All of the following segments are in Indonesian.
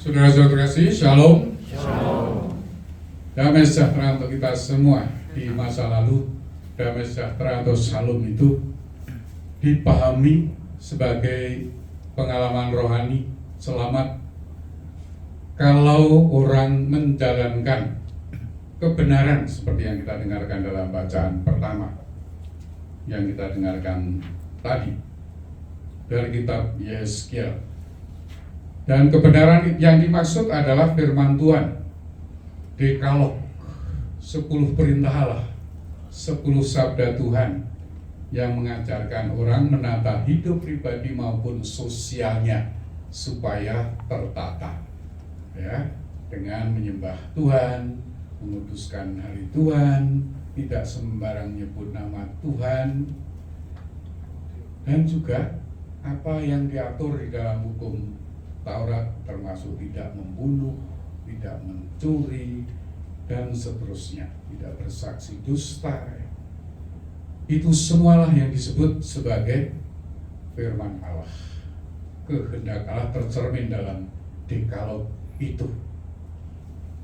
Saudara-saudara kasih, Shalom. Shalom. Damai sejahtera untuk kita semua. Di masa lalu, damai sejahtera atau Shalom itu dipahami sebagai pengalaman rohani selamat kalau orang menjalankan kebenaran seperti yang kita dengarkan dalam bacaan pertama yang kita dengarkan tadi dari kitab Yeskiel. Dan kebenaran yang dimaksud adalah firman Tuhan, Dekalog, 10 perintah Allah, 10 sabda Tuhan yang mengajarkan orang menata hidup pribadi maupun sosialnya supaya tertata, ya, dengan menyembah Tuhan, memutuskan hari Tuhan, tidak sembarang nyebut nama Tuhan, dan juga apa yang diatur di dalam hukum Taurat, termasuk tidak membunuh, tidak mencuri, dan seterusnya, tidak bersaksi dusta. Itu semualah yang disebut sebagai firman Allah. Kehendak Allah tercermin dalam Dekalog itu.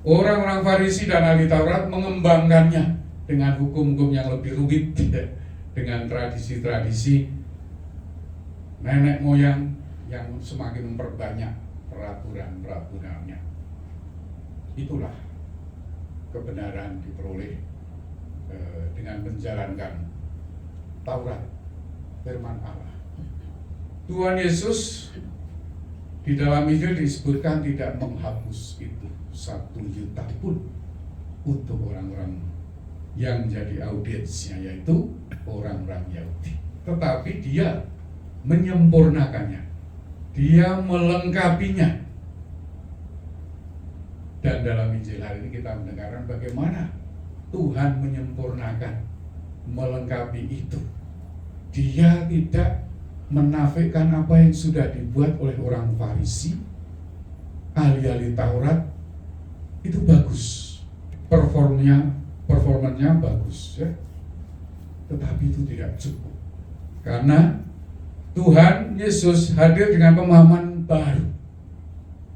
Orang-orang Farisi dan ahli Taurat mengembangkannya dengan hukum-hukum yang lebih rumit, dengan tradisi-tradisi nenek moyang yang semakin memperbanyak peraturan-peraturannya. Itulah kebenaran diperoleh dengan menjalankan Taurat, firman Allah. Tuhan Yesus di dalam Injil disebutkan tidak menghapus itu 1 juta pun untuk orang-orang yang menjadi audiensnya, yaitu orang-orang Yahudi. Tetapi dia menyempurnakannya, dia melengkapinya. Dan dalam Injil hari ini kita mendengarkan bagaimana Tuhan menyempurnakan, melengkapi itu. Dia tidak menafikan apa yang sudah dibuat oleh orang Farisi, ahli-ahli Taurat. Itu bagus, performanya bagus, ya. Tetapi itu tidak cukup, karena Tuhan Yesus hadir dengan pemahaman baru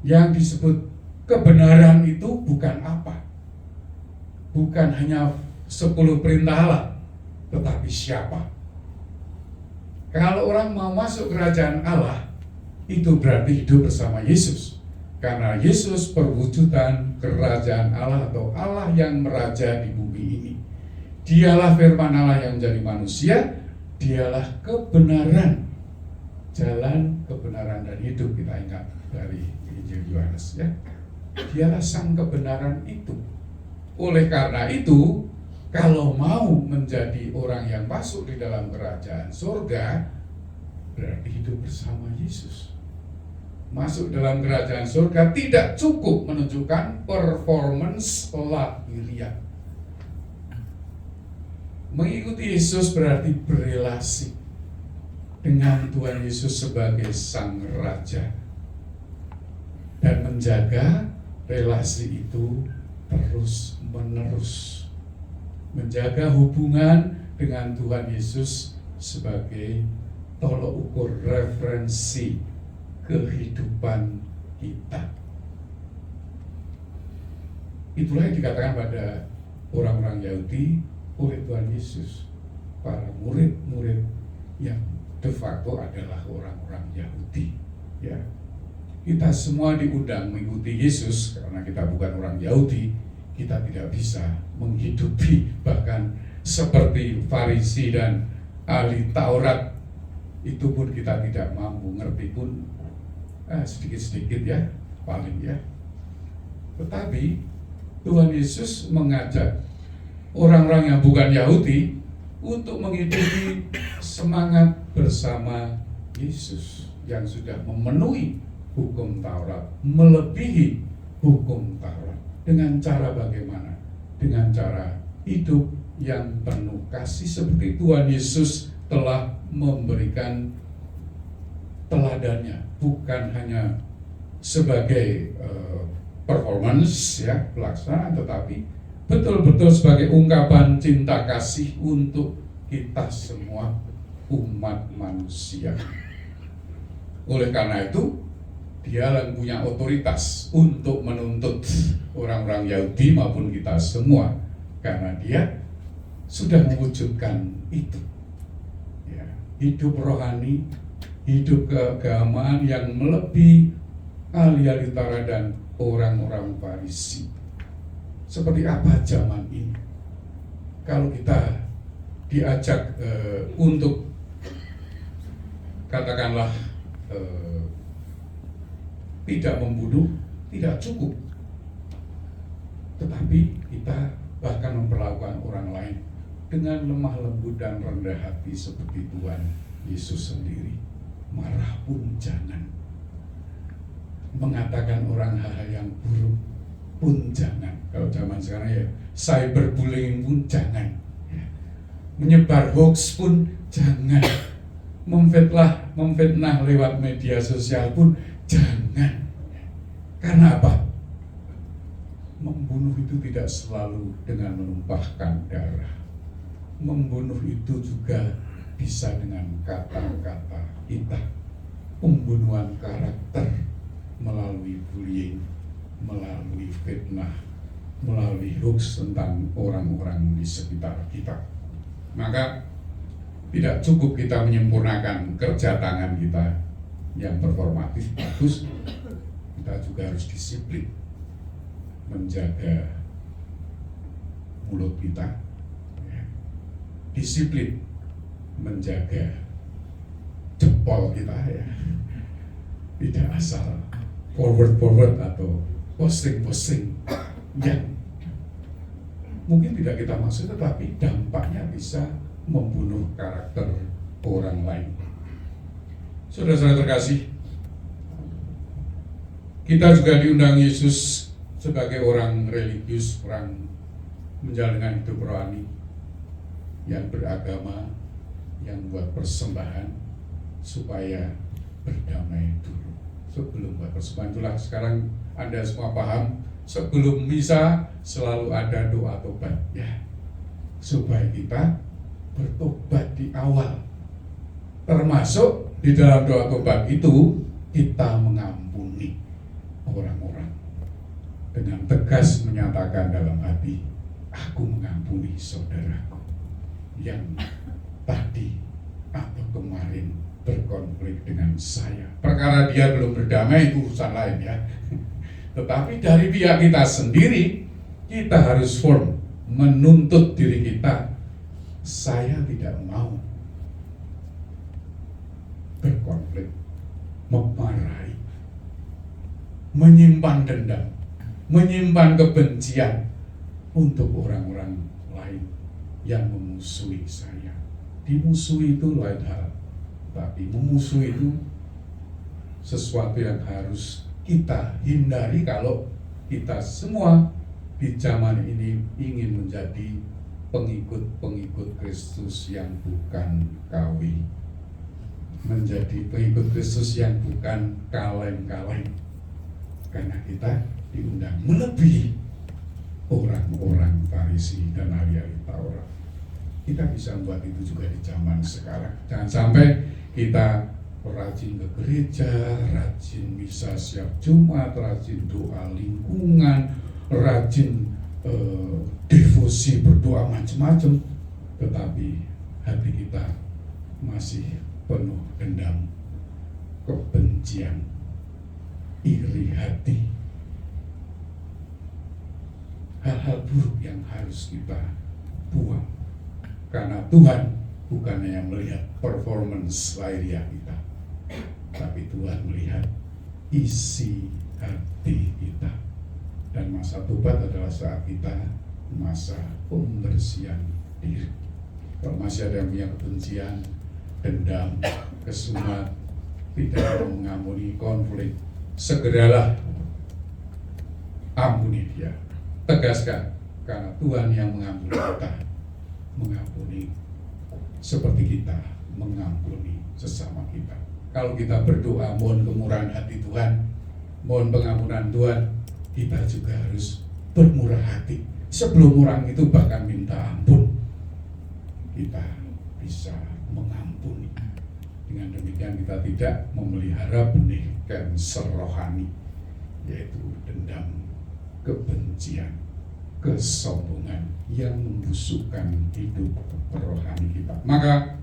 yang disebut kebenaran itu bukan apa, bukan hanya 10 perintah Allah, tetapi siapa. Kalau orang mau masuk kerajaan Allah, itu berarti hidup bersama Yesus, karena Yesus perwujudan kerajaan Allah atau Allah yang meraja di bumi ini. Dialah firman Allah yang menjadi manusia, dialah kebenaran, jalan kebenaran dan hidup. Kita ingat dari Injil Yohanes, ya. Dialah sang kebenaran itu. Oleh karena itu, kalau mau menjadi orang yang masuk di dalam kerajaan surga, berarti hidup bersama Yesus. Masuk dalam kerajaan surga tidak cukup menunjukkan performance lahiriah. Mengikuti Yesus berarti berelasi dengan Tuhan Yesus sebagai Sang Raja dan menjaga relasi itu terus menerus, menjaga hubungan dengan Tuhan Yesus sebagai tolok ukur referensi kehidupan kita. Itulah yang dikatakan pada orang-orang Yahudi oleh Tuhan Yesus, para murid-murid yang de facto adalah orang-orang Yahudi, ya. Kita semua diundang mengikuti Yesus karena kita bukan orang Yahudi. Kita tidak bisa menghidupi bahkan seperti Farisi dan ahli Taurat. Itu pun kita tidak mampu, ngerti pun sedikit-sedikit, ya, paling, ya. Tetapi Tuhan Yesus mengajak orang-orang yang bukan Yahudi untuk menghidupi semangat bersama Yesus yang sudah memenuhi hukum Taurat, melebihi hukum Taurat. Dengan cara bagaimana? Dengan cara hidup yang penuh kasih seperti Tuhan Yesus telah memberikan teladannya, bukan hanya sebagai performance, ya, pelaksanaan, tetapi betul-betul sebagai ungkapan cinta kasih untuk kita semua umat manusia. Oleh karena itu, Dia yang punya otoritas untuk menuntut orang-orang Yahudi maupun kita semua, karena dia sudah mewujudkan itu. Ya, hidup rohani, hidup keagamaan yang melebihi ahli-ahli Taurat dan orang-orang Farisi. Seperti apa zaman ini? Kalau kita diajak untuk katakanlah tidak membunuh, tidak cukup. Tetapi kita bahkan memperlakukan orang lain dengan lemah lembut dan rendah hati seperti Tuhan Yesus sendiri. Marah pun jangan. Mengatakan orang hal-hal yang buruk pun jangan. Kalau zaman sekarang ya cyberbullying pun jangan. Menyebar hoax pun jangan. Memfitnah lewat media sosial pun jangan. Karena apa? Membunuh itu tidak selalu dengan menumpahkan darah. Membunuh itu juga bisa dengan kata-kata kita. Pembunuhan karakter melalui bullying, melalui fitnah, melalui hoax tentang orang-orang di sekitar kita. Maka tidak cukup kita menyempurnakan kerja tangan kita yang performatif bagus, kita juga harus disiplin menjaga mulut kita, ya. Disiplin menjaga jempol kita, ya. Tidak asal forward atau posting yang mungkin tidak kita maksud, tetapi dampaknya bisa membunuh karakter orang lain. Saudara-saudara terkasih, kita juga diundang Yesus sebagai orang religius, orang menjalankan hidup rohani, yang beragama, yang buat persembahan supaya berdamai dulu. Sebelum buat persembahan, itulah sekarang Anda semua paham, sebelum misa selalu ada doa tobat, ya, supaya kita bertobat di awal. Termasuk di dalam doa tobat itu kita mengampuni orang-orang dengan tegas menyatakan dalam hati, aku mengampuni saudaraku yang tadi atau kemarin berkonflik dengan saya. Perkara dia belum berdamai itu urusan lain, ya. Tetapi dari pihak kita sendiri, kita harus firm menuntut diri kita. Saya tidak mau berkonflik, memarahi, menyimpan dendam, menyimpan kebencian untuk orang-orang lain yang memusuhi saya. Dimusuhi itu lain hal, tapi memusuhi itu sesuatu yang harus kita hindari kalau kita semua di zaman ini ingin menjadi pengikut Kristus yang bukan kawi, menjadi pengikut Kristus yang bukan kaleng-kaleng, karena kita diundang melebihi orang-orang Farisi dan ahli-ahli Taurat. Kita bisa membuat itu juga di zaman sekarang. Jangan sampai kita rajin ke gereja, rajin misa setiap Jumat, rajin doa lingkungan, rajin devosi berdoa macam-macam, tetapi hati kita masih penuh dendam, kebencian, iri hati, hal-hal buruk yang harus kita buang, karena Tuhan bukan hanya melihat performance lahiriah kita, tapi Tuhan melihat isi hati kita. Dan masa tobat adalah saat kita masa pembersihan diri. Kalau masih ada yang punya kebencian, dendam, kesumat, tidak mau mengampuni konflik, segeralah ampuni dia, tegaskan, karena Tuhan yang mengampuni kita, mengampuni seperti kita mengampuni sesama kita. Kalau kita berdoa mohon kemurahan hati Tuhan, mohon pengampunan Tuhan, kita juga harus bermurah hati. Sebelum orang itu bahkan minta ampun, kita bisa mengampuni. Dengan demikian kita tidak memelihara benih kanker rohani, yaitu dendam, kebencian, kesombongan yang membusukkan hidup rohani kita. Maka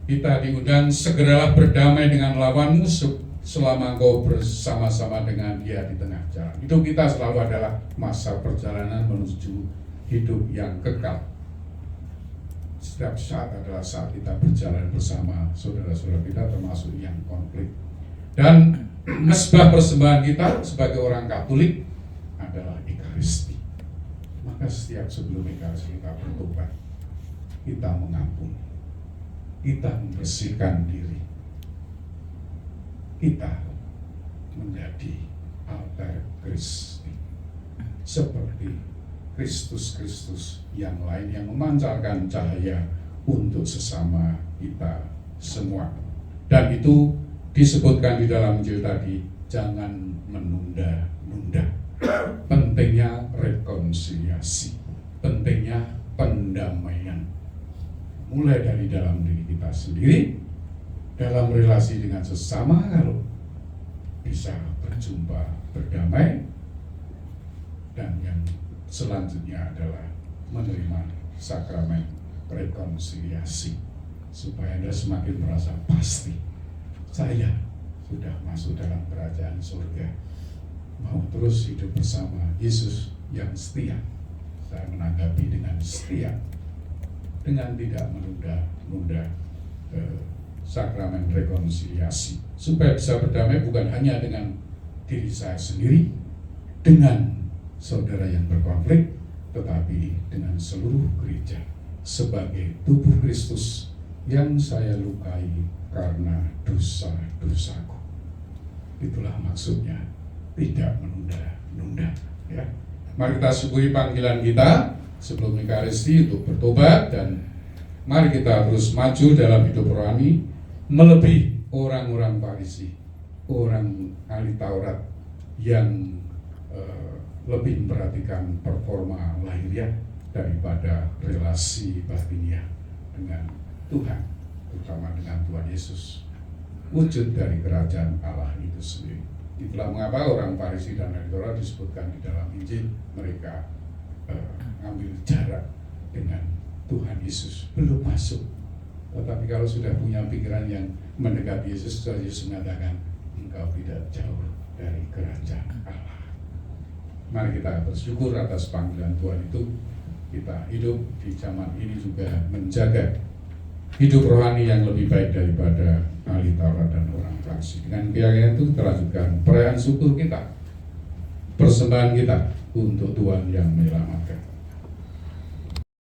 kita diundang segeralah berdamai dengan lawan musuh selama engkau bersama-sama dengan dia di tengah jalan. Hidup kita selalu adalah masa perjalanan menuju hidup yang kekal. Setiap saat adalah saat kita berjalan bersama saudara-saudara kita, termasuk yang konflik. Dan mesbah persembahan kita sebagai orang Katolik adalah Ekaristi. Maka setiap sebelum Ekaristi kita bertobat, kita mengampuni, kita membersihkan diri, kita menjadi altar Kristi seperti Kristus yang lain yang memancarkan cahaya untuk sesama kita semua. Dan itu disebutkan di dalam Injil tadi, jangan menunda-nunda. Pentingnya rekonsiliasi, pentingnya pendamaian. Mulai dari dalam diri kita sendiri, dalam relasi dengan sesama, kalau bisa berjumpa, berdamai, dan yang selanjutnya adalah menerima sakramen rekonsiliasi, supaya Anda semakin merasa pasti saya sudah masuk dalam kerajaan surga, mau terus hidup bersama Yesus yang setia. Saya menanggapi dengan setia, dengan tidak menunda-nunda sakramen rekonsiliasi, supaya bisa berdamai bukan hanya dengan diri saya sendiri, dengan saudara yang berkonflik, tetapi dengan seluruh gereja sebagai tubuh Kristus yang saya lukai karena dosa-dosaku. Itulah maksudnya tidak menunda-nunda, ya. Mari kita syukuri panggilan kita sebelum Ekaristi untuk bertobat, dan mari kita terus maju dalam hidup rohani melebihi orang-orang Farisi, orang ahli Taurat yang lebih memperhatikan performa lahiriah daripada relasi batiniah dengan Tuhan, terutama dengan Tuhan Yesus, wujud dari kerajaan Allah itu sendiri. Itulah mengapa orang Farisi dan ahli Taurat disebutkan di dalam Injil, mereka ambil jarak dengan Tuhan Yesus, belum masuk. Tetapi kalau sudah punya pikiran yang mendekati Yesus, Yesus mengatakan, engkau tidak jauh dari kerajaan Allah. Mari kita bersyukur atas panggilan Tuhan itu. Kita hidup di zaman ini juga menjaga hidup rohani yang lebih baik daripada ahli Taurat dan orang Farisi. Dengan keyakinan itu kita lanjutkan perayaan syukur kita, persembahan kita untuk Tuhan yang menyelamatkan.